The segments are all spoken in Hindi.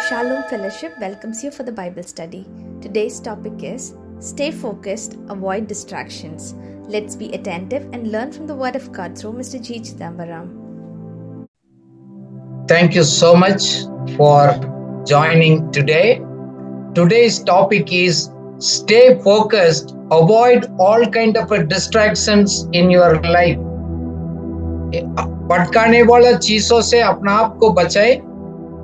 Shalom Fellowship welcomes you for the Bible study. Today's topic is Stay Focused, Avoid Distractions. Let's be attentive and learn from the Word of God through Mr. G. Chidambaram. Thank you so much for joining today. Today's topic is Stay Focused, Avoid all kind of distractions in your life. भटकाने वाला चीजों से अपना आप को बचाए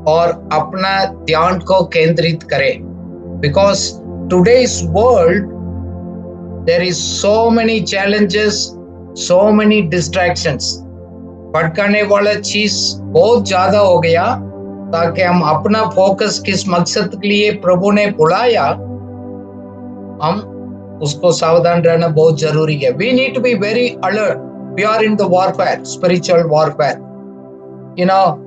और अपना ध्यान को केंद्रित करें. Because today's world there is so many challenges, so many distractions. भटकाने वाला चीज बहुत ज्यादा हो गया ताकि हम अपना फोकस किस मकसद के लिए प्रभु ने बुलाया हम उसको सावधान रहना बहुत जरूरी है. We need to be very alert. We are in the warfare, spiritual warfare. You know,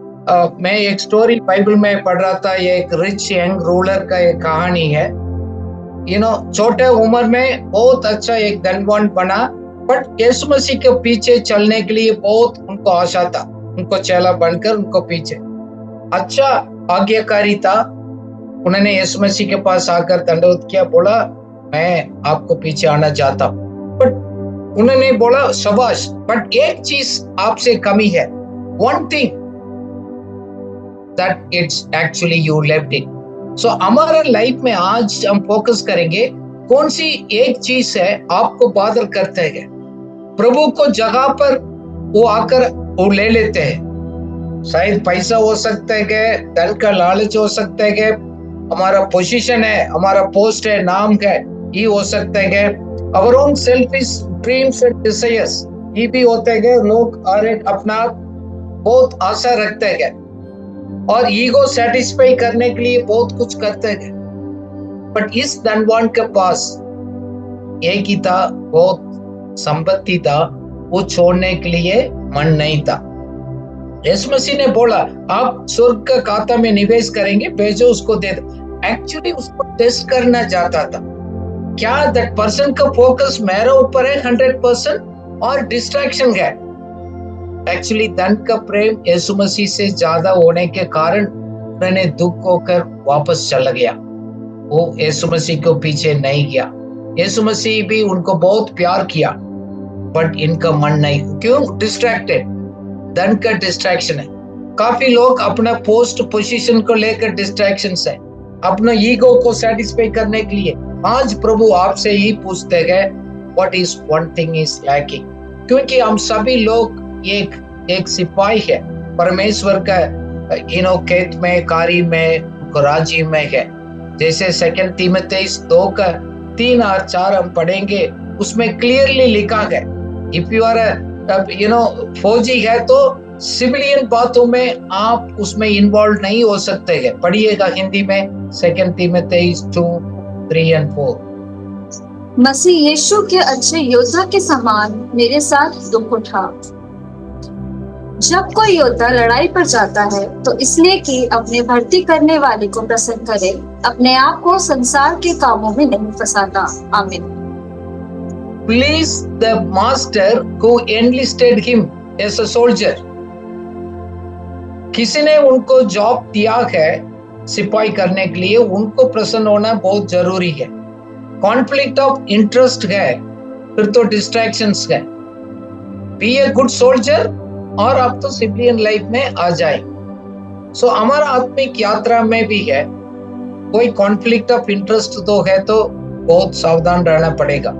मैं एक स्टोरी बाइबल में पढ़ रहा था. ये एक रिच यंग रूलर का एक कहानी है. You know, छोटे उम्र में बहुत अच्छा एक धनवान बना, बट यीशु मसीह के पीछे चलने के लिए बहुत उनको आशा था. उनको चेला बनकर उनको पीछे अच्छा आज्ञाकारी था. उन्होंने यीशु मसीह के पास आकर दंडवत किया, बोला मैं आपको पीछे आना चाहता हूँ. बट उन्होंने बोला शाबाश, बट एक चीज आपसे कमी है. One thing that it's actually you left it. So हमारे लाइफ में आज हम फोकस करेंगे कौन सी एक चीज है आपको बादल करते हैं. प्रभु को जगह पर वो आकर वो ले लेते हैं. शायद पैसा हो सकता है, धन का लालच हो सकता है, हमारा पोजीशन है, हमारा पोस्ट है, नाम है, ये हो सकता है. Our own selfish dreams and desires ये भी होते हैं. लोग अपना बहुत आशा रखते हैं और ईगो सेटिस्फाई करने के लिए बहुत कुछ करते हैं. बट इस धनवान के पास एक ही था, बहुत संपत्ति था, वो छोड़ने के लिए मन नहीं था. यीशु मसीह ने बोला आप स्वर्ग का खाता में निवेश करेंगे, भेजो उसको दे दो. एक्चुअली उसको टेस्ट करना चाहता था. क्या दैट पर्सन का फोकस मेरे ऊपर है 100% और डिस्ट्रैक्शन है. एक्चुअली धन का प्रेम यीशु मसीह से ज्यादा होने के कारण उन्होंने दुख होकर वापस चला गया. वो यीशु मसीह को पीछे नहीं गया. यीशु मसीह भी उनको बहुत प्यार किया, बट इनका मन नहीं. क्यों? डिस्ट्रैक्टेड. धन का डिस्ट्रैक्शन है. काफी लोग अपना पोस्ट पोजीशन को लेकर डिस्ट्रैक्शन है, अपना ईगो को सेटिस्फाई करने के लिए. आज प्रभु आपसे ही पूछते हैं what is one thing is lacking. क्योंकि हम सभी लोग एक सिपाही है परमेश्वर का, खेत में, कारी में, राज्य में है. जैसे 2 तीमुथियुस 2 का 3 और 4 हम पढ़ेंगे, उसमें क्लियरली लिखा है इफ यू आर फौजी है तो सिविलियन बातों में आप उसमें इन्वॉल्व नहीं हो सकते हैं. पढ़िएगा हिंदी में 2 तीमुथियुस 2:3 और 4. मसीह यीशु के अच्छे योद्धा के समान मेरे साथ दुख उठा. जब कोई योद्धा लड़ाई पर जाता है तो इसलिए कि अपने भर्ती करने वाले को प्रसन्न करे, अपने आप को संसार के कामों में नहीं फंसाता. आमीन. Please the master who enlisted him as a soldier. किसी ने उनको जॉब दिया है सिपाही करने के लिए, उनको प्रसन्न होना बहुत जरूरी है. कॉन्फ्लिक्ट ऑफ इंटरेस्ट है, फिर तो डिस्ट्रैक्शंस है. बी ए गुड सोल्जर और अब तो सिविलियन लाइफ में आ जाए. सो हमारा आत्मिक यात्रा में भी है कोई कॉन्फ्लिक्ट ऑफ इंटरेस्ट तो है, तो बहुत सावधान रहना पड़ेगा.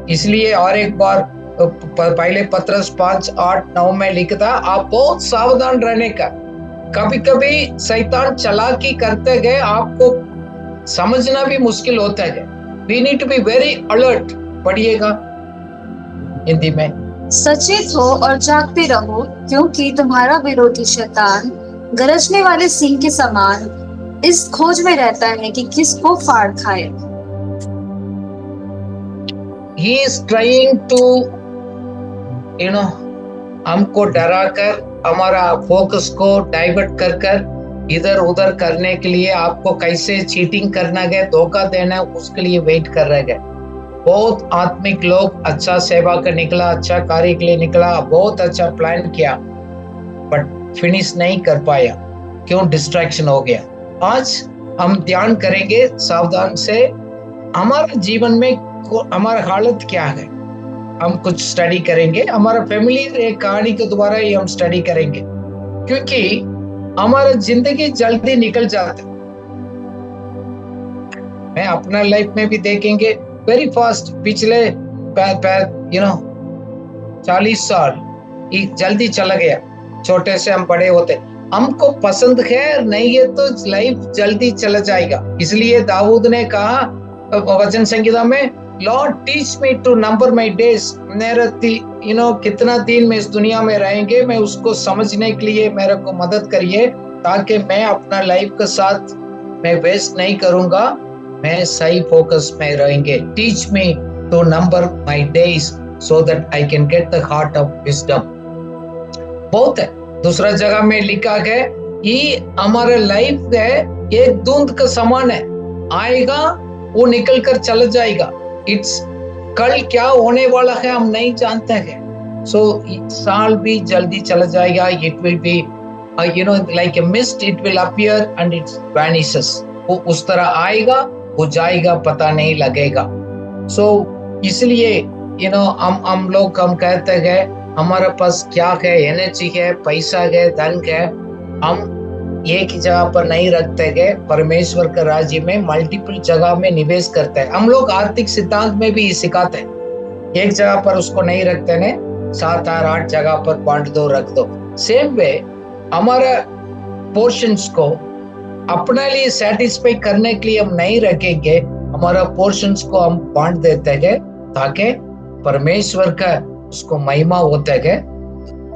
इसलिए और एक बार पहले पत्रस 5:8-9 में लिखता आप बहुत सावधान रहने का. कभी कभी शैतान चालाकी करते गए, आपको समझना भी मुश्किल होता है. We need to be very alert. पढ़िएगा हिंदी में. सचेत हो और जागते रहो, क्योंकि तुम्हारा विरोधी शैतान गरजने वाले सिंह के समान इस खोज में रहता है कि किसको फाड़ खाए. He is trying to हमको डरा कर, हमारा फोकस को डाइवर्ट कर इधर उधर करने के लिए, आपको कैसे चीटिंग करना है, धोखा देना है, उसके लिए वेट कर रहे हैं. बहुत आत्मिक लोग अच्छा सेवा का निकला, अच्छा कार्य के लिए निकला, बहुत अच्छा प्लान किया, बट फिनिश नहीं कर पाया. क्यों? डिस्ट्रैक्शन हो गया. आज हम ध्यान करेंगे सावधान से, हमारे जीवन में हमारा हालत क्या है। हम कुछ स्टडी करेंगे, हमारा फैमिली एक कहानी के द्वारा ही हम स्टडी करेंगे, क्योंकि हमारा जिंदगी जल्दी निकल जाता है। मैं अपना लाइफ में भी देखेंगे वेरी फास्ट, पिछले 40 साल जल्दी चला गया। छोटे से हम बड़े होते, हमको पसंद है नहीं है तो लाइफ जल्दी चला जाएगा। इसलिए दाऊद ने कहा वचन संहिता में, Lord teach me to number my days, मेरा कितना दिन में इस दुनिया में रहेंगे, मैं उसको समझने के लिए मेरे को मदद करिए, ताकि मैं अपना लाइफ के साथ मैं वेस्ट नहीं करूंगा, मैं सही फोकस में रहेंगे। Teach me to number my days so that I can get the heart of wisdom. बहुत है। दूसरा जगह में लिखा है कि हमारा लाइफ है एक धुंध का समान है, आएगा वो निकल कर चला जाएगा। इट्स कल क्या होने वाला है हम नहीं जानते हैं। सो साल भी जल्दी चला जाएगा। It will be like a mist, it will appear and it vanishes. वो उस तरह आएगा, वो जाएगा, पता नहीं लगेगा। सो इसलिए हम लोग हम कहते हैं हमारे पास क्या है, एनर्जी है, पैसा है, धन है, हम एक ही जगह पर नहीं रखते गए। परमेश्वर का राज्य में मल्टीपल जगह में निवेश करते हैं। हम लोग आर्थिक सिद्धांत में भी सिखाते हैं, एक जगह पर उसको नहीं रखते ने, 7 और 8 जगह पर बांट दो, रख दो। सेम वे हमारा पोर्शंस को अपने लिए सेटिस्फाई करने के लिए हम नहीं रखेंगे, हमारा पोर्शंस को हम बांट देते हैं, ताकि परमेश्वर का उसको महिमा होता है,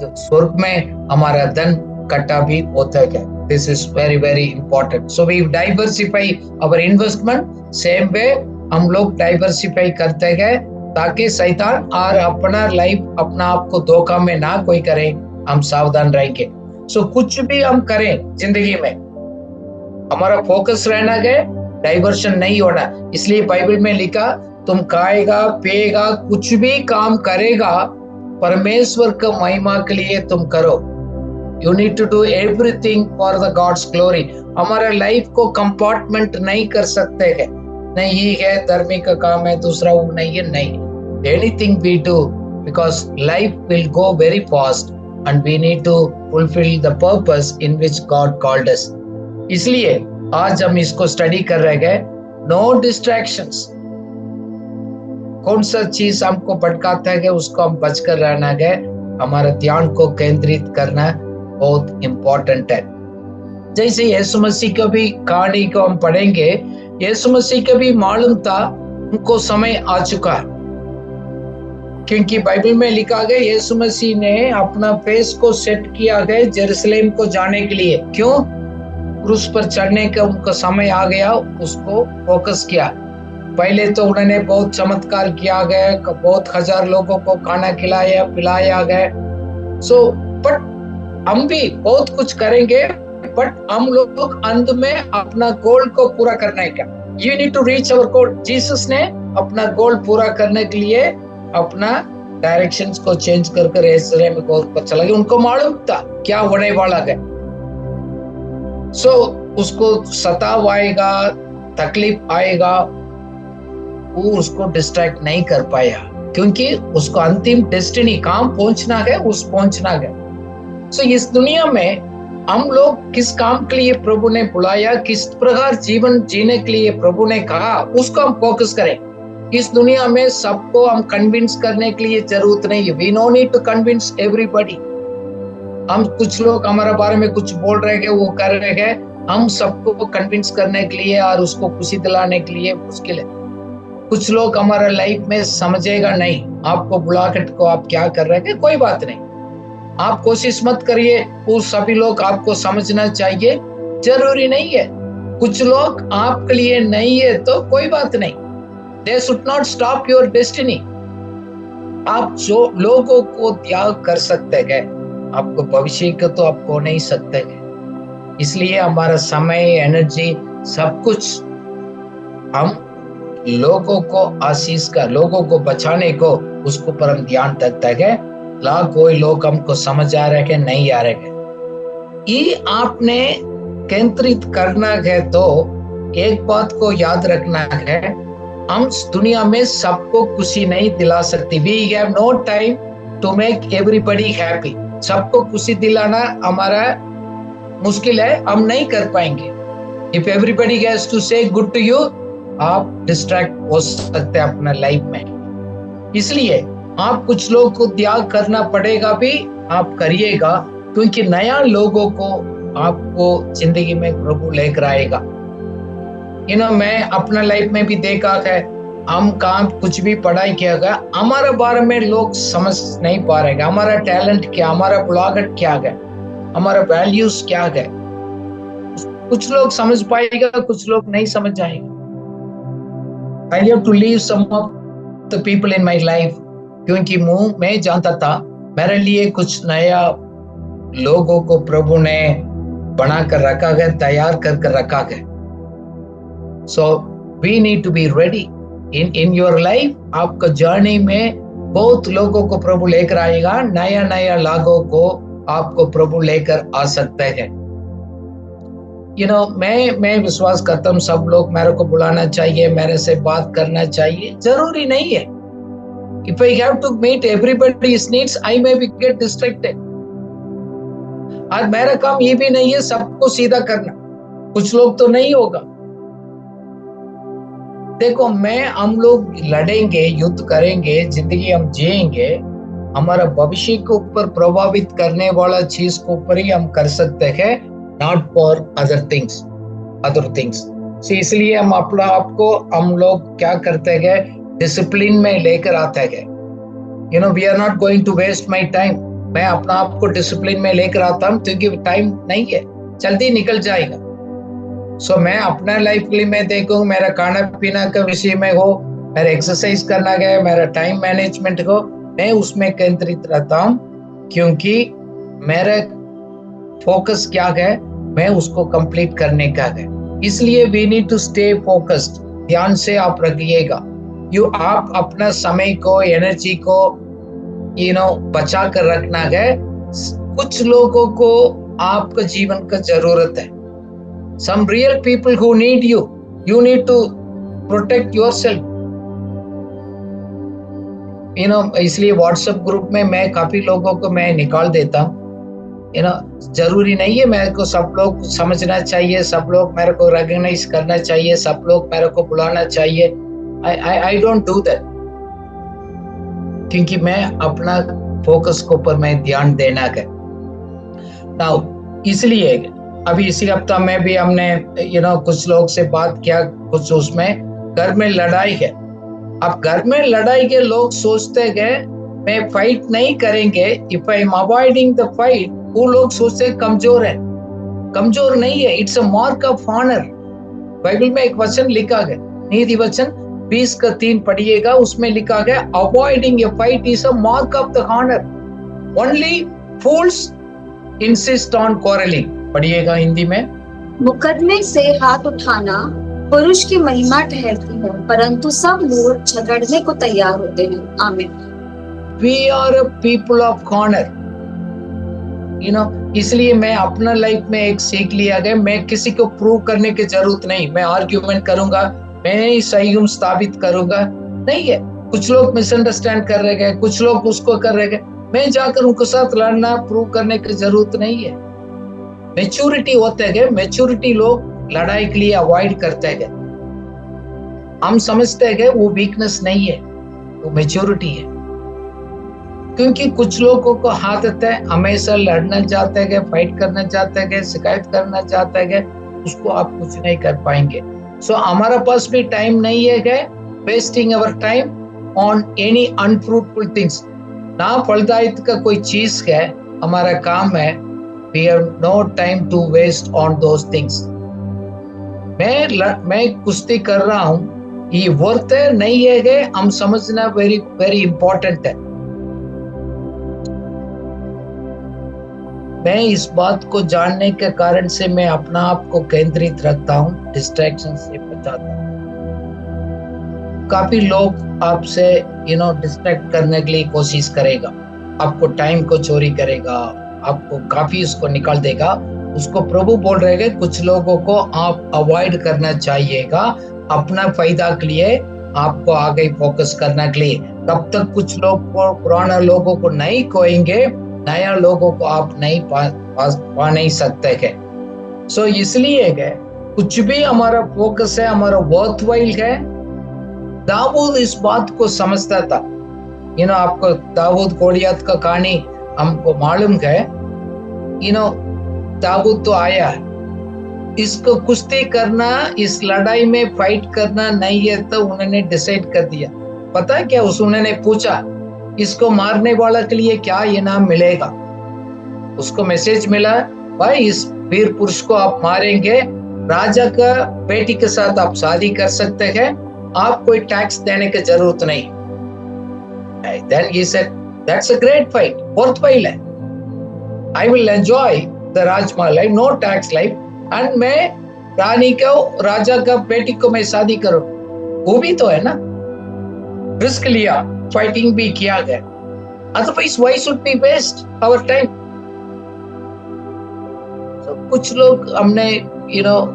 स्वर्ग में हमारा धन कट्टा भी होता है। This is very very important. So we diversify our investment. Same way हम लोग डाइवर्सिफाई करते हैं, ताकि शैतान और अपना लाइफ अपना आप को धोखा में ना कोई करे, हम सावधान रहेंगे। सो कुछ भी हम करें जिंदगी में, हमारा फोकस रहना है, डाइवर्शन नहीं होना। इसलिए बाइबल में लिखा, तुम खाएगा पिएगा कुछ भी काम करेगा, परमेश्वर का महिमा के लिए तुम करो। You need to do everything for the God's glory. हमारे लाइफ को कंपार्टमेंट नहीं कर सकते हैं, नहीं ये है धर्मी का काम है, दूसरा वो नहीं है, नहीं। Anything we do, because life will go very fast and we need to fulfil the purpose in which God called us. इसलिए आज हम इसको स्टडी कर रहे हैं, नो डिस्ट्रैक्शंस। कौन सा चीज हमको भटकाता है उसको हम बचकर रहना है, हमारा ध्यान को केंद्रित करना बहुत इंपॉर्टेंट है। जैसे यीशु मसीह का भी कहानी को हम पढ़ेंगे, यीशु मसीह का भी मालूम था उनको समय आ चुका है, क्योंकि बाइबल में लिखा गया यीशु मसीह ने अपना फेस को सेट किया गया जेरूसलेम को जाने के लिए। क्यों? क्रूस पर चढ़ने का उनका समय आ गया, उसको फोकस किया। पहले तो उन्होंने बहुत चमत्कार किया गया, बहुत 1000 लोगों को खाना खिलाया पिलाया गया। सो बट हम भी बहुत कुछ करेंगे, बट हम लोग अंत में अपना गोल को पूरा करना है क्या? You need to reach our goal. Jesus ने अपना गोल पूरा करने के लिए अपना डायरेक्शंस को चेंज कर यरूशलेम को चला गया। उनको मालूम था क्या होने वाला है। सो उसको सताव आएगा, तकलीफ आएगा, वो उसको डिस्ट्रैक्ट नहीं कर पाया, क्योंकि उसको अंतिम डेस्टिनी कहाँ पहुंचना है, उस पहुंचना है। सो इस दुनिया में हम लोग किस काम के लिए प्रभु ने बुलाया, किस प्रकार जीवन जीने के लिए प्रभु ने कहा, उसको हम फोकस करें। इस दुनिया में सबको हम कन्विंस करने के लिए जरूरत नहीं है। We no need to convince everybody. हम कुछ लोग हमारे बारे में कुछ बोल रहे हैं, वो कर रहे हैं, हम सबको कन्विंस करने के लिए और उसको खुशी दिलाने के लिए मुश्किल है। कुछ लोग हमारा लाइफ में समझेगा नहीं, आपको बुलाकर को आप क्या कर रहे हैं, कोई बात नहीं, आप कोशिश मत करिए, वो सभी लोग आपको समझना चाहिए, जरूरी नहीं है। कुछ लोग आपके लिए नहीं है तो कोई बात नहीं, they should not stop your destiny। आप जो लोगों को त्याग कर सकते हैं, आपको भविष्य को तो आप खो नहीं सकते हैं। इसलिए हमारा समय, एनर्जी, सब कुछ हम लोगों को आशीष का, लोगों को बचाने को, उसको पर हम ध्यान रखते हैं। कोई लोग हमको समझ आ रहे हैं, नहीं आ रहे हैं। ये आपने केंद्रित करना है तो एक बात को याद रखना है, हम दुनिया में सबको खुशी नहीं दिला सकते। We have no time to make everybody happy. सबको खुशी दिलाना हमारा मुश्किल है, हम नहीं कर पाएंगे। इफ एवरीबॉडी हैज टू से गुड टू यू, आप डिस्ट्रैक्ट हो सकते हैं अपना लाइफ में। इसलिए आप कुछ लोगों को त्याग करना पड़ेगा भी, आप करिएगा, क्योंकि नया लोगों को आपको जिंदगी में प्रभु लेकर आएगा। मैं अपना लाइफ में भी देखा है, हम काम कुछ भी पढ़ाई किया गया, हमारे बारे में लोग समझ नहीं पा रहे, हमारा टैलेंट क्या, हमारा बुलाहट क्या है, हमारा वैल्यूज क्या है। कुछ लोग समझ पाएगा, कुछ लोग नहीं समझ जाएगा। I have to leave some of the people in my life, क्योंकि मैं जानता था मेरे लिए कुछ नया लोगों को प्रभु ने बना कर रखा है, तैयार कर रखा है। So we need to be ready in your life। आपका जर्नी में बहुत लोगों को प्रभु लेकर आएगा, नया लोगों को आपको प्रभु लेकर आ सकते हैं। मैं विश्वास करता हूँ सब लोग मेरे को बुलाना चाहिए, मेरे से बात करना चाहिए, जरूरी नहीं है। If I have to meet everybody's needs, I may be get distracted। और मेरा काम ये भी नहीं है सबको सीधा करना, कुछ लोग तो नहीं होगा। देखो, हम लोग लड़ेंगे, युद्ध करेंगे, जिंदगी हम जिएंगे, हमारा भविष्य के ऊपर प्रभावित करने वाला चीज के ऊपर ही हम कर सकते हैं, नॉट फॉर अदर थिंग्स। इसलिए हम लोग क्या करते हैं, डिसिप्लिन में लेकर आते हैं। We are not going to waste my time. मैं अपना आप को डिसिप्लिन में लेकर आता हूँ, क्योंकि टाइम नहीं है, जल्दी निकल जाएगा। सो मैं अपना लाइफ के लिए मैं देखूँ, मेरा खाना पीना का विषय में हो, मेरा एक्सरसाइज करना है, मेरा टाइम मैनेजमेंट हो, मैं उसमें केंद्रित रहता हूँ, क्योंकि मेरा फोकस क्या है, मैं उसको कंप्लीट करने का है। इसलिए we need to stay focused. ध्यान से आप रखिएगा, आप अपना समय को, एनर्जी को बचा कर रखना है। कुछ लोगों को आपका जीवन का जरूरत है। Some real people who need you need to protect yourself। इसलिए व्हाट्सएप ग्रुप में मैं काफी लोगों को मैं निकाल देता हूँ। जरूरी नहीं है मेरे को सब लोग समझना चाहिए, सब लोग मेरे को रिकॉग्नाइज करना चाहिए, सब लोग मेरे को बुलाना चाहिए। I don't do that, क्योंकि मैं अपना फोकस के ऊपर मैं ध्यान देना है। Now, इसलिए अभी इसी हफ्ता में भी हमने कुछ लोग से बात किया, कुछ उसमें घर में लड़ाई है। अब घर में लड़ाई के लोग सोचते हैं मैं फाइट नहीं करेंगे, if I am avoiding the fight, वो लोग सोचते कमजोर है। कमजोर नहीं है, it's a mark of honour. Bible में एक वचन लिखा है, नीति वचन 20:3 पढ़िएगा, उसमें लिखा है avoiding a fight is a mark of the honour, only fools insist on quarrelling. पढ़िएगा हिंदी में। मुकदमे से हाथ उठाना पुरुष की महिमा ठहरती है, परंतु सब मूर्ख झगड़ने को तैयार होते हैं। आमीन। We are a people of honor। इसलिए मैं अपना लाइफ में एक सीख लिया गया, मैं किसी को प्रूव करने की जरूरत नहीं, मैं आर्ग्यूमेंट करूंगा, मैं ही सही हूं साबित करूंगा, नहीं है। कुछ लोग मिसअंडरस्टैंड कर रहे हैं, कुछ लोग उसको कर रहे हैं, मैं जाकर उनके साथ लड़ना, प्रूव करने की जरूरत नहीं है। मैच्योरिटी होते हैं, मैच्योरिटी लोग लड़ाई के लिए अवॉइड करते हैं। हम समझते हैं वो वीकनेस नहीं है, वो मैच्योरिटी है। क्योंकि कुछ लोगों को आदत है हमेशा लड़ना चाहते हैं, फाइट करना चाहते हैं, शिकायत करना चाहते हैं, उसको आप कुछ नहीं कर पाएंगे। सो हमारा पास भी टाइम नहीं है wasting our time on any unfruitful things. ना फलदायक का कोई चीज है हमारा काम है, we have no time to waste on those things। मैं कुश्ती कर रहा हूँ, ये वर्थ है नहीं है, हम समझना वेरी वेरी इंपॉर्टेंट है। मैं इस बात को जानने के कारण से मैं अपना आप को केंद्रित रखता हूँ, डिस्ट्रैक्शन से बचाता हूँ। काफी लोग आपसे डिस्ट्रैक्ट करने के लिए कोशिश करेगा, आपको टाइम को चोरी करेगा, आपको काफी उसको निकाल देगा, उसको प्रभु बोल रहे हैं कुछ लोगों को आप अवॉइड करना चाहिएगा अपना फायदा के लिए, आपको आगे फोकस करने के लिए। तब तक कुछ लोग को पुराना लोगों को नहीं खोएंगे, नया लोगों को आप नहीं पा नहीं सकते हैं। सो इसलिए है कुछ भी हमारा फोकस है, हमारा वर्थवाइल है। दाऊद इस बात को समझता था। आपको दाऊद गोलियत का कहानी हमको मालूम है। दाऊद तो आया, इसको कुश्ती करना, इस लड़ाई में फाइट करना नहीं है, तो उन्होंने डिसाइड कर दिया। पता है क्या उन्होंने पूछा, इसको मारने वाला के लिए क्या इनाम मिलेगा? उसको मैसेज मिला, भाई इस वीर पुरुष को आप मारेंगे, राजा का बेटी के साथ आप शादी कर सकते हैं, आप कोई टैक्स देने की जरूरत नहीं। Then he said, that's a great fight, worthwhile है। I will enjoy the rajma life, no tax life, and मैं रानी को, राजा का बेटी को मैं शादी करूं, वो भी तो है ना। रिस्क लिया, फाइटिंग भी किया गया। Otherwise, why should we waste our time? So, कुछ लोग हमने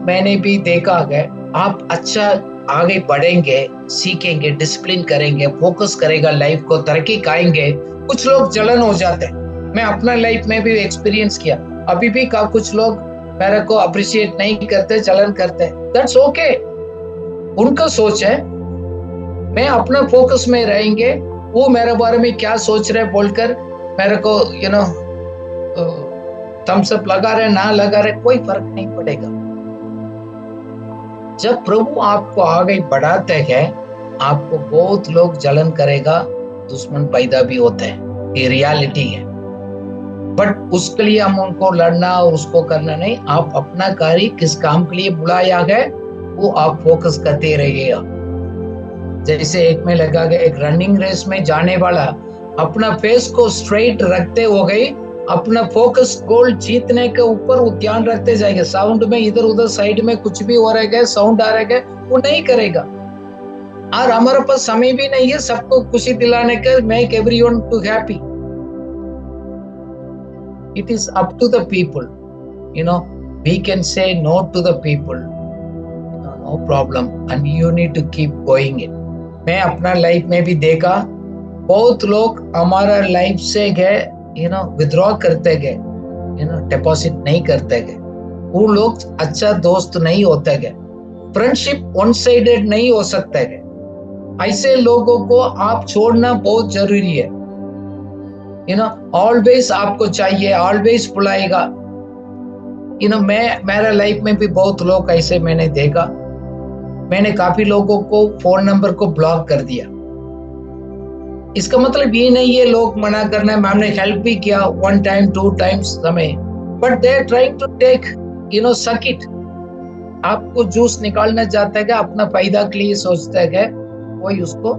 मैंने भी देखा है, आप अच्छा आगे बढ़ेंगे, सीखेंगे, डिसिप्लिन करेंगे, फोकस करेगा लाइफ को, तरक्की खाएंगे। कुछ लोग जलन हो जाते हैं, मैं अपना लाइफ में भी एक्सपीरियंस किया। अभी भी कुछ लोग मेरे को अप्रिशिएट नहीं करते, जलन करते हैं। दैट्स ओके, उनका सोच है। मैं अपना फोकस में रहेंगे, वो मेरे बारे में क्या सोच रहे बोलकर मेरे को थम्स अप लगा रहे ना लगा रहे, कोई फर्क नहीं पड़ेगा। जब प्रभु आपको आगे बढ़ाते हैं, आपको बहुत लोग जलन करेगा, दुश्मन पैदा भी होते हैं, ये रियलिटी है। बट उसके लिए हम उनको लड़ना और उसको करना नहीं। आप अपना कार्य किस काम के लिए बुलाया है वो आप फोकस करते रहिएगा। जैसे एक में लगा गया, एक रनिंग रेस में जाने वाला अपना फेस को स्ट्रेट रखते हो गई, अपना फोकस गोल जीतने के ऊपर वो ध्यान रखते जाएगा। साउंड में इधर उधर साइड में कुछ भी हो रहा है, साउंड आ रहा है, वो नहीं करेगा। और हमारे पास समय भी नहीं है सबको खुशी दिलाने का, make everyone to happy. It is up to the people, we can say no to the people, no problem, and you need to keep going it. मैं अपना लाइफ में भी देखा, बहुत लोग हमारा लाइफ से गए विथड्रॉ करते गए, डिपॉजिट नहीं करते गए। वो लोग अच्छा दोस्त नहीं होते गए। फ्रेंडशिप वन साइडेड नहीं हो सकता है। ऐसे लोगों को आप छोड़ना बहुत जरूरी है। ऑलवेज आपको चाहिए, ऑलवेज बुलाएगा। मेरा लाइफ में भी बहुत लोग ऐसे मैंने देखा। मैंने काफी लोगों को फोन नंबर को ब्लॉक कर दिया। इसका मतलब ये नहीं है लोग मना करना है। हमने हेल्प भी किया 1 टाइम 2 टाइम्स समय, but they are trying to take suck it. आपको जूस निकालना चाहता है, अपना फायदा के लिए सोचता है, कोई उसको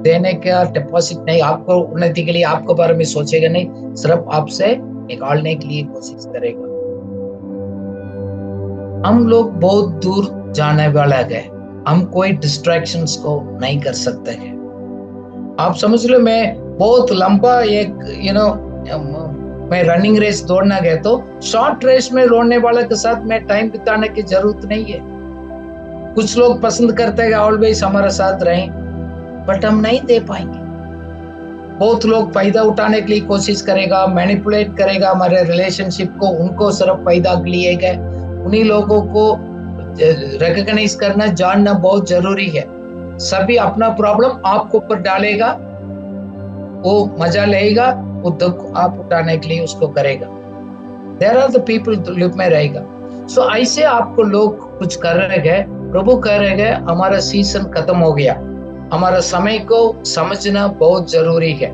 देने का डिपॉजिट नहीं, आपको उन्नति के लिए आपके बारे में सोचेगा नहीं, सिर्फ आपसे निकालने के लिए कोशिश करेगा। हम लोग बहुत दूर जाने वाला है, हम कोई डिस्ट्रैक्शंस को नहीं कर सकते हैं। आप समझ लो, मैं बहुत लंबा मैं रनिंग रेस दौड़ना गया, तो शॉर्ट रेस में दौड़ने वाले के साथ मैं टाइम बिताने की जरूरत नहीं है। कुछ लोग पसंद करते हैं ऑलवेज हमारे साथ रहें, बट हम नहीं दे पाएंगे। बहुत लोग फायदा उठाने के लिए कोशिश करेगा, मैनिपुलेट करेगा हमारे रिलेशनशिप को, उनको सिर्फ फायदा के लिए गए। उन्हीं लोगों को रिकॉग्नाइज करना, जानना बहुत जरूरी है। सभी अपना प्रॉब्लम आपके ऊपर डालेगा, वो मजा लेगा, वो दुख आप उठाने के लिए उसको करेगा। देयर आर द पीपल लिप में रहेगा। सो ऐसे आपको लोग कुछ कर रहे हैं, प्रभु कह रहे हैं हमारा सीजन खत्म हो गया, हमारा समय को समझना बहुत जरूरी है।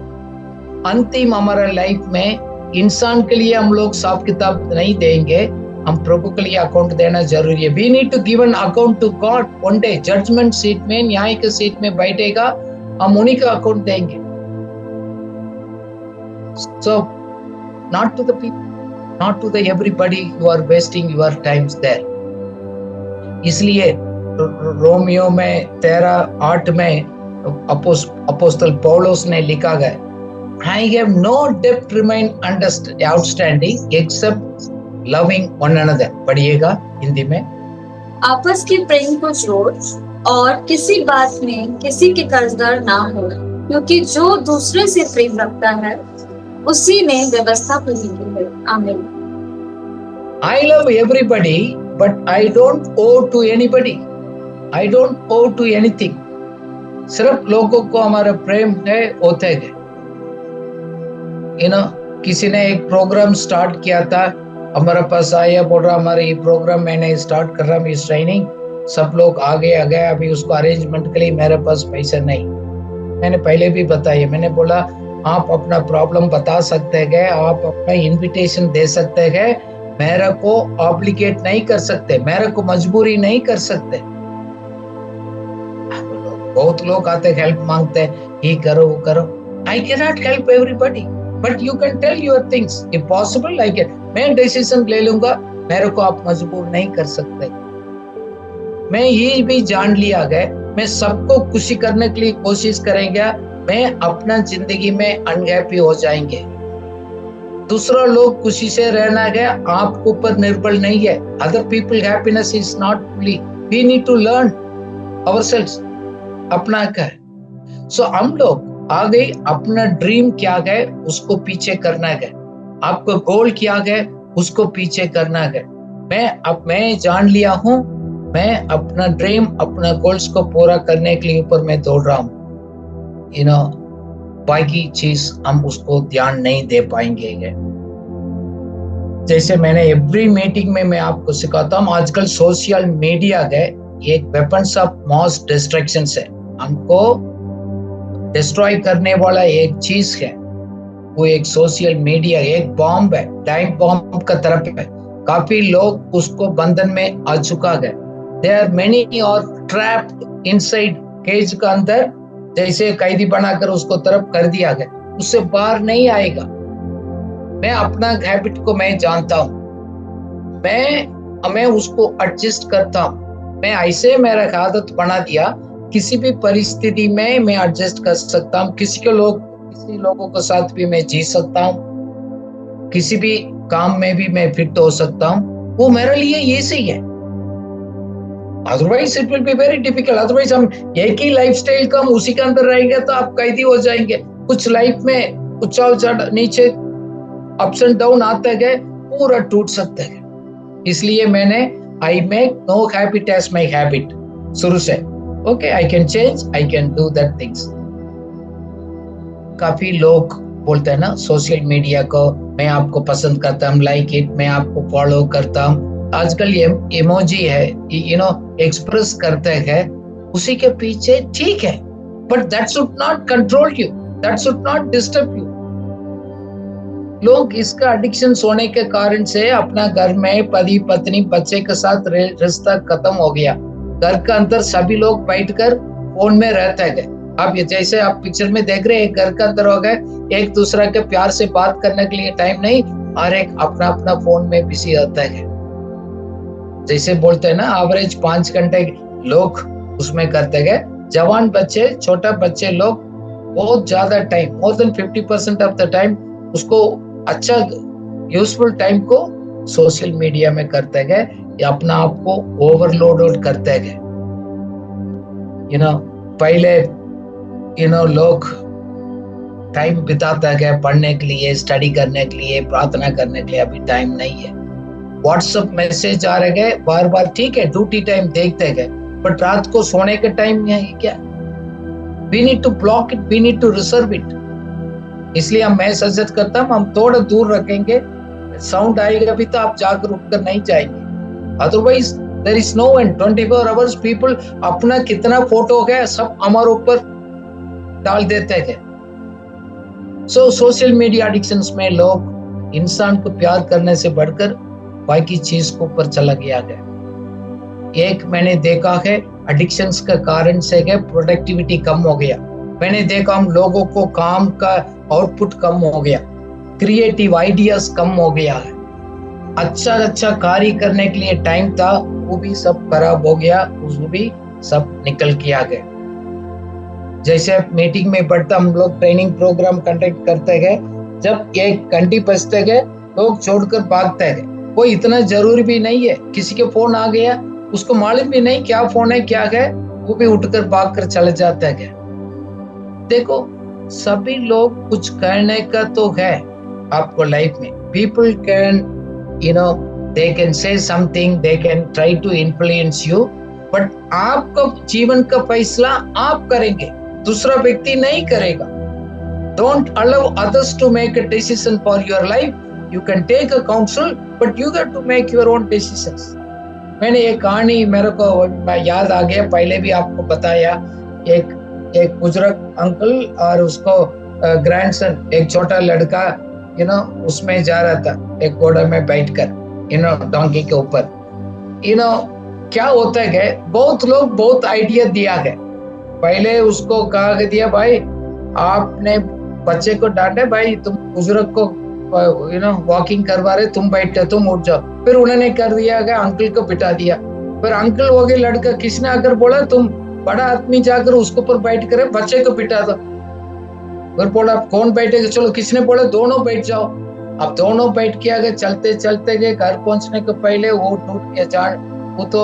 अंतिम हमारा लाइफ में इंसान के लिए हम लोग हिसाब किताब नहीं देंगे, हम प्रभु के लिए अकाउंट देना जरूरी है। We need to give an account to God one day. Judgement seat में, न्याय के सीट में बैठेगा, हम उन्हीं का अकाउंट देंगे। So not to the people, not to the everybody you are wasting your times there. इसलिए रोमियो में 13:8 में अपोस्तल पौलुस ने लिखा गया, I have no debt remain outstanding except loving one another. पढ़िएगा हिंदी में। आपस के प्रेम को जोड़ और किसी बात में किसी के कर्जदार ना हो, क्योंकि जो दूसरे से प्रेम रखता है उसी ने व्यवस्था पूरी की है। आमीन। I love everybody, but I don't owe to anybody. I don't owe to anything. सिर्फ लोगों को हमारा प्रेम है होते है। किसी ने एक प्रोग्राम स्टार्ट किया था, हमारे पास आया, बोल रहा हमारे ये प्रोग्राम मैंने स्टार्ट कर रहा हूँ, इस ट्रेनिंग, सब लोग आगे आ गए, अभी उसको अरेंजमेंट के लिए मेरे पास पैसा नहीं। मैंने पहले भी बताया, मैंने बोला आप अपना प्रॉब्लम बता सकते हैं, आप अपना इनविटेशन दे सकते हैं, मेरे को ऑब्लिगेट नहीं कर सकते, मेरे को मजबूरी नहीं कर सकते। बहुत लोग आते हेल्प मांगते हैं, ये करो वो करो। I can not help everybody, but you can tell your things if possible. I can, मैं डिसीजन ले लूंगा, मेरे को आप मजबूर नहीं कर सकते। मैं ये भी जान लिया गया, मैं सबको खुशी करने के लिए कोशिश करेंगे, मैं अपना जिंदगी में अनहैप्पी हो जाएंगे। दूसरा लोग खुशी से रहना गया आपके ऊपर निर्भर नहीं है। Other people happiness is not fully, we need to learn ourselves, अपना क्या। सो हम लोग आगे अपना ड्रीम क्या है उसको पीछे करना है, आपका गोल क्या है उसको पीछे करना है। मैं जान लिया हूं, मैं अपना ड्रीम अपना गोल्स को पूरा करने के लिए ऊपर मैं दौड़ रहा हूं। बाकी चीज हम उसको ध्यान नहीं दे पाएंगे। जैसे मैंने एवरी मीटिंग में मैं आपको सिखाता हूँ, आजकल सोशल मीडिया है एक वेपन्स ऑफ मास डिस्ट्रैक्शन है, हमको डिस्ट्रॉय करने वाला एक चीज है, वो एक सोशल मीडिया, एक बॉम्ब है, टाइम बॉम्ब का तरफ है। काफी लोग उसको बंधन में आ चुका है। देयर आर मेनी और ट्रैप्ड इनसाइड केज का अंदर, जैसे कैदी बनाकर उसको तरफ कर दिया गया, उससे बाहर नहीं आएगा। मैं अपना हैबिट को मैं जानता हूं, मैं उसको एडजस्ट करता हूं। मैं ऐसे मेरा आदत बना दिया, किसी भी परिस्थिति में मैं एडजस्ट कर सकता हूं, किसी लोगों के साथ भी मैं जी सकता हूं, किसी भी काम में भी मैं फिट हो सकता हूं। वो मेरे लिए ये सही है। Otherwise it will be very difficult. Otherwise हम एक ही लाइफस्टाइल का हम उसी के अंदर रहेंगे तो आप कैदी हो जाएंगे। कुछ लाइफ में उछाल चढ़ नीचे अप्स एंड डाउन आते गए, पूरा टूट सकते हैं। इसलिए मैंने I make no habit as my habit शुरू से। Okay, I can change, I can do that things. काफी लोग बोलते हैं ना सोशल मीडिया को, मैं आपको पसंद करता हूँ, लाइक इट, मैं आपको फॉलो करता हूँ। आजकल ये इमोजी है, एक्सप्रेस करते हैं, उसी के पीछे ठीक है, but that should not control you, that should not disturb you. लोग इसका एडिक्शन होने के कारण से अपना घर में पति पत्नी बच्चे के साथ रिश्ता खत्म हो गया। घर के अंदर सभी लोग बैठकर फोन में रहते हैं। अब जैसे आप पिक्चर में देख रहे हैं, घर के अंदर हो गए, एक दूसरे के प्यार से बात करने के लिए टाइम नहीं, और एक अपना अपना फोन में बिजी रहता है। जैसे बोलते हैं ना, एवरेज 5 घंटे लोग उसमें करते गए। जवान बच्चे, छोटे बच्चे लोग बहुत ज्यादा time, more than 50% of the time उसको अच्छा यूजफुल टाइम को सोशल मीडिया में करते गए, या अपना आप को ओवरलोड करते गए। पहले लोग टाइम बिताते गए पढ़ने के लिए, स्टडी करने के लिए, प्रार्थना करने के लिए। अभी टाइम नहीं है। व्हाट्सएप मैसेज आ रहे गए बार बार, ठीक है, ड्यूटी टाइम देखते गए, बट रात को सोने के टाइम है क्या? We need to block it, we need to reserve it. इसलिए मैं सजेस्ट करता हूँ हम थोड़ा दूर रखेंगे। साउंड आएगा भी तो आप जाकर उठकर नहीं जाएंगे, otherwise there is no end. 24 hours people अपना कितना फोटो है सब हमारे ऊपर डाल देते हैं। सो सोशल मीडिया एडिक्शंस में लोग इंसान को प्यार करने से बढ़कर बाकी चीज को ऊपर चला गया है। एक मैंने देखा है एडिक्शंस का कारण से प्रोडक्टिविटी कम हो गया। मैंने देखा हम लोगों को काम का आउटपुट कम हो गया, क्रिएटिव आइडियाज कम हो गया है। अच्छा कार्य करने के लिए टाइम था, वो भी सब खराब हो गया, उसको भी सब निकल किया गया। जैसे मीटिंग में बढ़ता हम लोग ट्रेनिंग प्रोग्राम कंडक्ट करते गए, जब 1 घंटे बजते गए लोग छोड़कर भागते गए। कोई इतना जरूरी भी नहीं है। किसी के फोन आ गया, उसको मालूम भी नहीं क्या फोन है क्या है, वो भी उठकर भाग कर चले जाता है। देखो, सभी लोग कुछ करने का तो है आपको लाइफ में। People can they can say something, they can try to influence you, but आपका जीवन का फैसला आप करेंगे, दूसरा व्यक्ति नहीं करेगा। Don't allow others to make a decision for your life. You can take a counsel, but you got to make your own decisions. मैंने एक कहानी मेरे को याद आ गया, पहले भी आपको बताया। एक बुजुर्ग अंकल और उसको ग्रैंडसन, एक छोटा लड़का उसमें जा रहा था एक घोड़े में बैठकर डोंकी के ऊपर। क्या होता है, बहुत लोग बहुत आइडिया दिया है। पहले उसको कहा दिया, भाई आपने बच्चे को डांटे, भाई तुम बुजुर्ग को वॉकिंग करवा रहे, तुम बैठे, तुम उठ जाओ। फिर उन्होंने कर दिया कि अंकल को बिठा दिया। फिर अंकल हो गए लड़का, किसने अगर बोला तुम बड़ा आदमी जाकर उसके ऊपर बैठ कर बच्चे को बिठा दो। फिर बोला कौन बैठेगा, चलो किसने बोला दोनों बैठ जाओ। अब दोनों बैठ के आगे चलते चलते गए, घर पहुंचने के पहले वो टूट गया जान, वो तो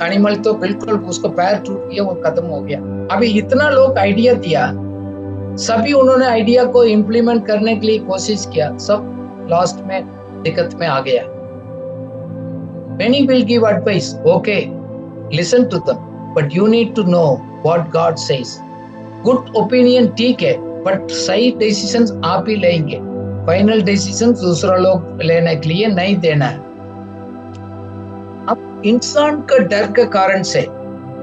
एनिमल तो बिल्कुल उसको पैर टूट गया, वो खत्म हो गया। अभी इतना लोग आइडिया दिया, सभी उन्होंने आइडिया को इम्प्लीमेंट करने के लिए कोशिश किया, सब लास्ट में दिक्कत में आ गया। Many will give advice, okay, listen to them, but you need to know what God says. Good opinion ठीक है, but सही डिसीजंस आप ही लेंगे, फाइनल डिसीजंस दूसरा लोग लेने के लिए नहीं देना है। अब इंसान का डर के कारण से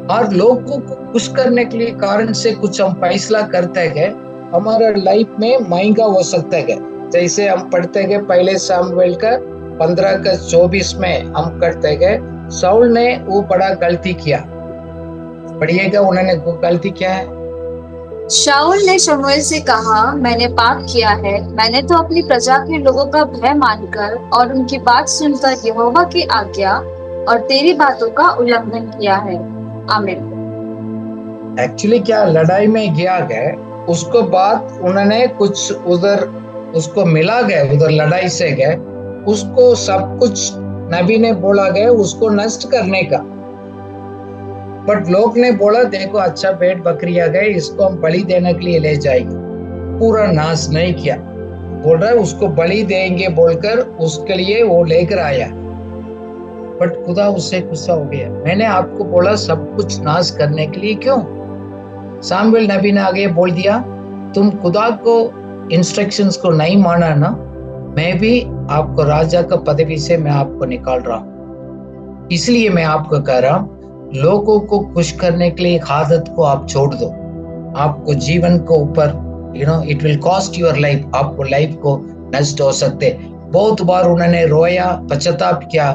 और लोगों को खुश करने के लिए कारण से कुछ हम फैसला करते हैं, हमारा लाइफ में महंगा हो सकता है। जैसे हम पढ़ते हैं पहले सामुएल का 15:24 में हम करते हैं, शाऊल ने वो बड़ा गलती किया। पढ़िएगा उन्होंने गलती क्या है। शाऊल ने शमूएल से कहा, मैंने पाप किया है, मैंने तो अपनी प्रजा के लोगों का भय मानकर और उनकी बात सुनकर यहोवा की आज्ञा और तेरी बातों का उल्लंघन किया है। आमीन। एक्चुअली क्या लड़ाई में गया गए, उसको बाद उन्होंने कुछ उधर उसको मिला गए, उधर लड़ाई से गए, उसको सब कुछ नबी ने बोला गया उसको नष्ट करने का। बट लोग ने बोला देखो अच्छा भेड़ बकरी आ गए, इसको हम बलि देने के लिए ले जाएंगे। पूरा नाश नहीं किया, बोल रहा है उसको बलि देंगे बोलकर उसके लिए वो लेकर आया। बट खुदा उससे गुस्सा हो गया। मैंने आपको बोला सब कुछ नाश करने के लिए क्यों? सामुएल नबी ने आगे बोल दिया, तुम खुदा को इंस्ट्रक्शंस को नहीं माना ना, मैं भी आपको राजा का पदवी से मैं आपको निकाल रहा हूं। इसलिए मैं आपको कह रहा हूं, लोगों को खुश करने के लिए एक आदत को आप छोड़ दो। आपको जीवन को ऊपर it will cost your life, आपको लाइफ को नष्ट हो सकते। बहुत बार उन्होंने रोया, पश्चाताप किया,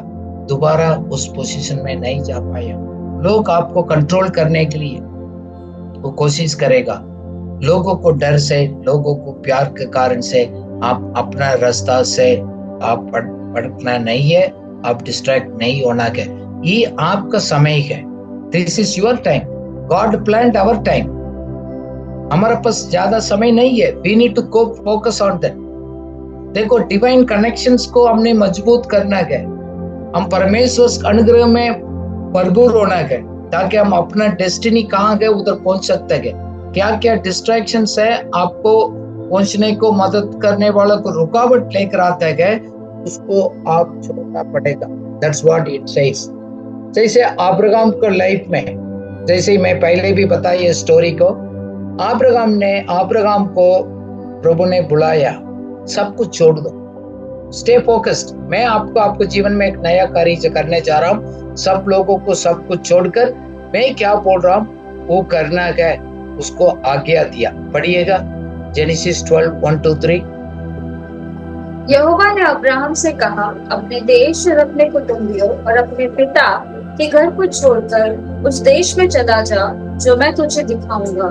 दोबारा उस पोजीशन में नहीं जा पाया। लोग आपको कंट्रोल करने के लिए वो कोशिश करेगा, लोगों को डर से, लोगों को प्यार के कारण से आप अपना रास्ता से आप भटकना नहीं है, आप डिस्ट्रैक्ट नहीं होना है। ये आपका समय है, this is your time, God planned our time. हमारे पास ज्यादा समय नहीं है, we need to go focus on that. देखो डिवाइन कनेक्शंस को हमने मजबूत करना है, हम परमेश्वर अनुग्रह में भरपूर होना है, ताकि हम अपना डेस्टिनी कहाँ गए उधर पहुंच सकते हैं। क्या क्या डिस्ट्रैक्शंस है आपको पहुंचने को मदद करने वाला को रुकावट लेकर आता है, उसको आप छोड़ना पड़ेगा। That's what it says. जैसे अब्राहम को लाइफ में, जैसे मैं पहले भी बताई स्टोरी को, अब्राहम को प्रभु ने बुलाया, सब कुछ छोड़ दो, स्टे फोकस्ड। मैं आपको जीवन में एक नया कार्य करने जा रहा हूँ, सब लोगों को सब कुछ छोड़कर मैं क्या बोल रहा हूँ वो करना है, उसको आज्ञा दिया। पढ़िएगा जेनेसिस 12:1-3। यहोवा ने अब्राहम से कहा, अपने देश और अपने कुटुंबियों और अपने पिता के घर को छोड़कर उस देश में चला जा जो मैं तुझे दिखाऊंगा,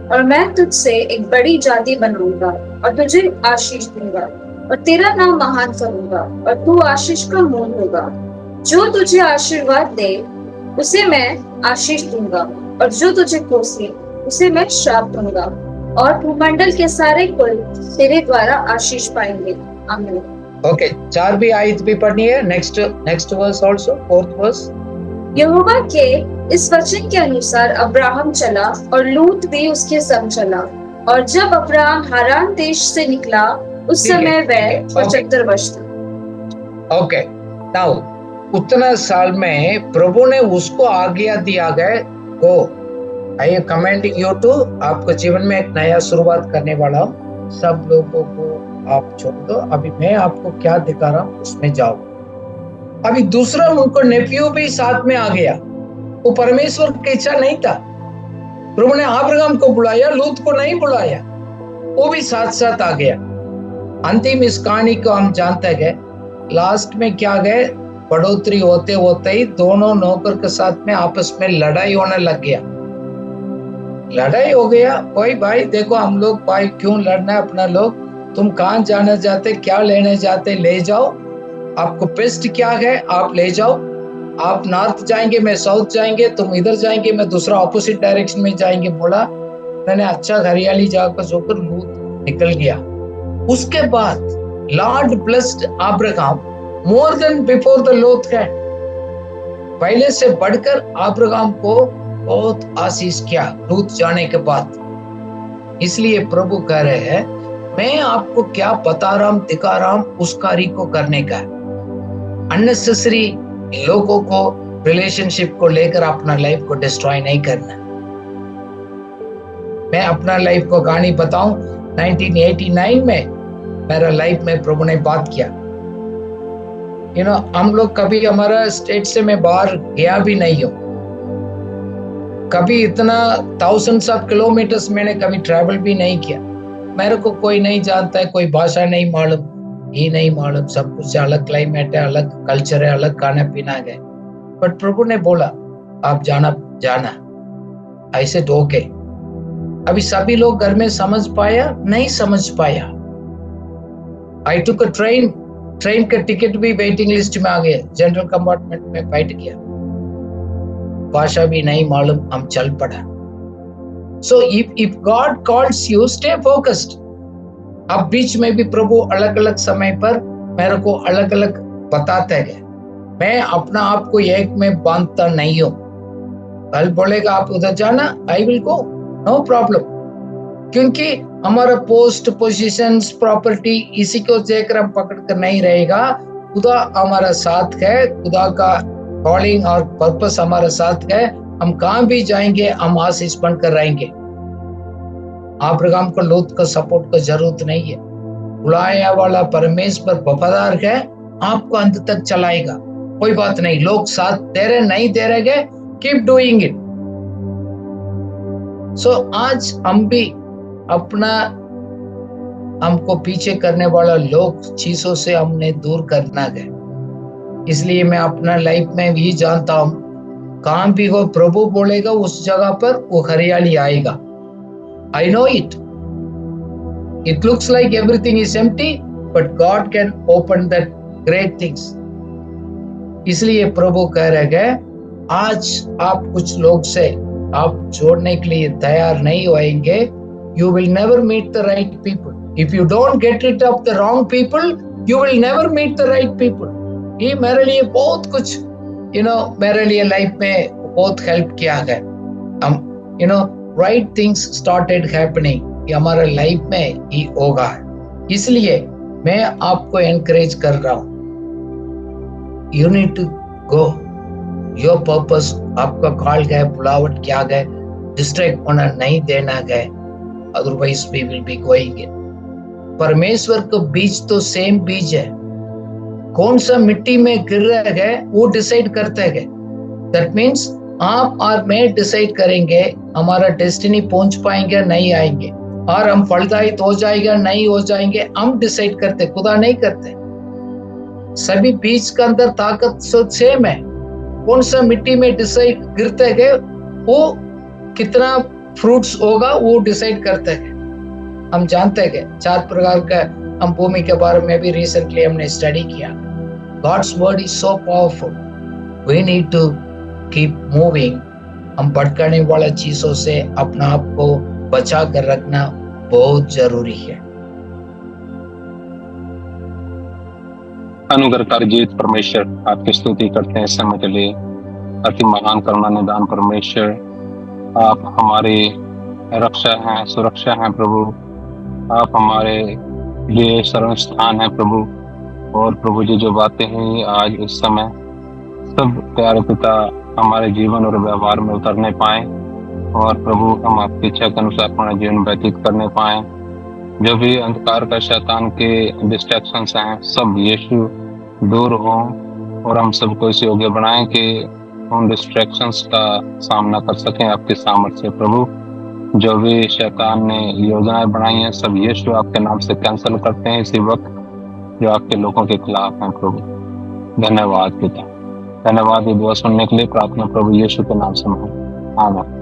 और मैं तुझसे एक बड़ी जाति बनाऊंगा और तुझे आशीष दूंगा और तेरा नाम महान करूंगा और तू आशीष का मूल होगा। जो तुझे आशीर्वाद दे उसे मैं आशीष दूंगा और जो तुझे कोसे उसे मैं श्राप दूंगा, और भूमंडल के सारे कुल तेरे द्वारा आशीष पाएंगे। आमीन। ओके, 4 आयत भी पढ़नी है। Next verse also, 4th verse. यहोवा के इस वचन के अनुसार अब्राहम चला और लूत भी उसके संग चला, और जब अब्राहम हारान देश से निकला उस ठीक है, समय ठीक है, वह 75 वर्ष था। ओके, नाउ उतना साल में प्रभु ने उसको आज्ञा दिया गया, गो I am commending you to, आपको जीवन में एक नया शुरुआत करने वाला हूँ, सब लोगों को आप छोड़ दो, अभी मैं आपको क्या दिखा रहा हूँ उसमें जाओ। अभी दूसरा उनको नेफ्यू भी साथ में आ गया, वो परमेश्वर की इच्छा नहीं था। प्रभु ने अब्राहम को बुलाया, लूत को नहीं बुलाया, वो भी साथ साथ आ गया। अंतिम इस कहानी को हम जानते गए, लास्ट में क्या गए, बढ़ोतरी होते होते ही दोनों नौकर के साथ में आपस में लड़ाई होने लग गया। लड़ाई हो गया, भाई देखो हम लोग भाई क्यों लड़ना है, अपना लोग, तुम कहां जाना चाहते, क्या लेने जाते, ले जाओ, आपको बेस्ट क्या है आप ले जाओ, आप नॉर्थ जाएंगे मैं साउथ जाएंगे, तुम इधर जाएंगे मैं दूसरा ऑपोजिट डायरेक्शन में जाएंगे। बोला मैंने अच्छा हरियाली जगह पर जोकर लूत निकल गया। उसके बाद Lord blessed Abraham more than before the लूत है, पहले से बढ़कर अब्राहम को बहुत आशीष किया लूत जाने के बाद। इसलिए प्रभु कह रहे हैं मैं आपको क्या बता रहा हूं, दिखा रहा हूं, उस कार्य को करने का। अननेसेसरी लोगों को, रिलेशनशिप को लेकर अपना लाइफ को डिस्ट्रॉय नहीं करना। मैं अपना लाइफ को कहानी बताऊं, 1989 में मेरा लाइफ में प्रभु ने बात किया। हम लोग कभी हमारा स्टेट से मैं बाहर गया भी नहीं हूं, कभी इतना thousands ऑफ किलोमीटर्स मैंने कभी ट्रैवल भी नहीं किया। मेरे को कोई नहीं जानता है, कोई भाषा नहीं मालूम, ही नहीं मालूम, सब कुछ अलग क्लाइमेट है, अलग कल्चर है, अलग खाना पीना है। बट प्रभु ने बोला आप जाना ऐसे ढोके। अभी सभी लोग घर में समझ पाया नहीं समझ पाया। आई टुक अ ट्रेन का टिकट भी वेटिंग लिस्ट में आ गया, जनरल कंपार्टमेंट में बैठ गया, भाषा भी नहीं मालूम, हम चल पड़ा। So if God calls you stay focused. अब बीच में भी प्रभु अलग अलग समय पर मेरे को अलग अलग बताते गए, मैं अपना आप को एक में बांधता नहीं हूं। कल बोलेगा आप उधर जाना, I will go, no problem, क्योंकि हमारा पोस्ट पोजीशंस प्रॉपर्टी इसी को देखकर हम पकड़ कर नहीं रहेगा। खुदा हमारा साथ है, खुदा का कॉलिंग और पर्पस हमारा साथ है, हम कहां भी जाएंगे हम आशीष बनकर रहेंगे। अब्राहम को लूत का सपोर्ट का जरूरत नहीं है, बुलाया वाला परमेश्वर वफादार है, आपको अंत तक चलाएगा। कोई बात नहीं, लोग साथ दे रहे नहीं दे रहे, कीप डूइंग इट। सो आज हम भी अपना हमको पीछे करने वाला लोग चीजों से हमने दूर करना है। इसलिए मैं अपना लाइफ में भी जानता हूं, कहां भी हो प्रभु बोलेगा उस जगह पर वो हरियाली आएगा। I know it looks like everything is empty, but God can open that great things. इसलिए प्रभु कह रहे हैं आज आप कुछ लोग से आप जोड़ने के लिए तैयार नहीं होएंगे, you will never meet the right people. If you don't get rid of the wrong people, you will never meet the right people. ये मेरे लिए बहुत कुछ मेरे लिए लाइफ में बहुत हेल्प किया है। right things started happening, ये हमारा लाइफ में ही होगा। इसलिए मैं आपको एनकरेज कर रहा हूं, you need to go, your purpose, आपका कॉल गए, बुलावट क्या गए, डिस्ट्रैक्ट होना नहीं देना गए, otherwise we will be going in। परमेश्वर का बीज तो सेम बीज है, कौन सा मिट्टी में गिर रहा है वो डिसाइड करता है। दैट मीन्स आप और मैं डिसाइड करेंगे हमारा डेस्टिनी पहुंच पाएंगे नहीं आएंगे, और हम फलदायित हो जाएगा नहीं हो जाएंगे, हम डिसाइड करते, खुदा नहीं करते। सभी बीज के अंदर ताकत सेम है, कौन सा मिट्टी में डिसाइड गिरते है वो कितना फ्रूट्स होगा वो डिसाइड करते हैं। हम जानते हैं 4 प्रकार का, हम भूमि के बारे में भी रिसेंटली हमने स्टडी किया। God's word is so powerful, we need to keep moving। हम भटकने वाला चीजों से अपना आप को बचा कर रखना बहुत जरूरी है। अनुग्रहकारी जीवित परमेश्वर, आपकी स्तुति करते हैं इस समय के लिए। अति महान करुणा निदान परमेश्वर, आप हमारी रक्षा हैं, सुरक्षा हैं प्रभु। आप हमारे लिए सर्व स्थान है प्रभु। और प्रभु जी जो बातें हैं आज इस समय सब प्यारे पिता हमारे जीवन और व्यवहार में उतरने पाए, और प्रभु हम आपकी इच्छा के अनुसार अपना जीवन व्यतीत करने पाए। जो भी अंधकार का शैतान के डिस्ट्रैक्शंस हैं सब यीशु दूर हो, और हम सबको इस योग्य बनाएं कि उन डिस्ट्रैक्शंस का सामना कर सकें आपके सामर्थ्य से प्रभु। जो भी शैतान ने योजनाएं बनाई हैं सब यीशु आपके नाम से कैंसिल करते हैं इसी वक्त, जो आपके लोगों के खिलाफ हैं प्रभु। धन्यवाद पिता, धन्यवाद ये दुआ सुनने के लिए। प्रार्थना प्रभु यीशु के नाम से मांगते हैं, आमीन।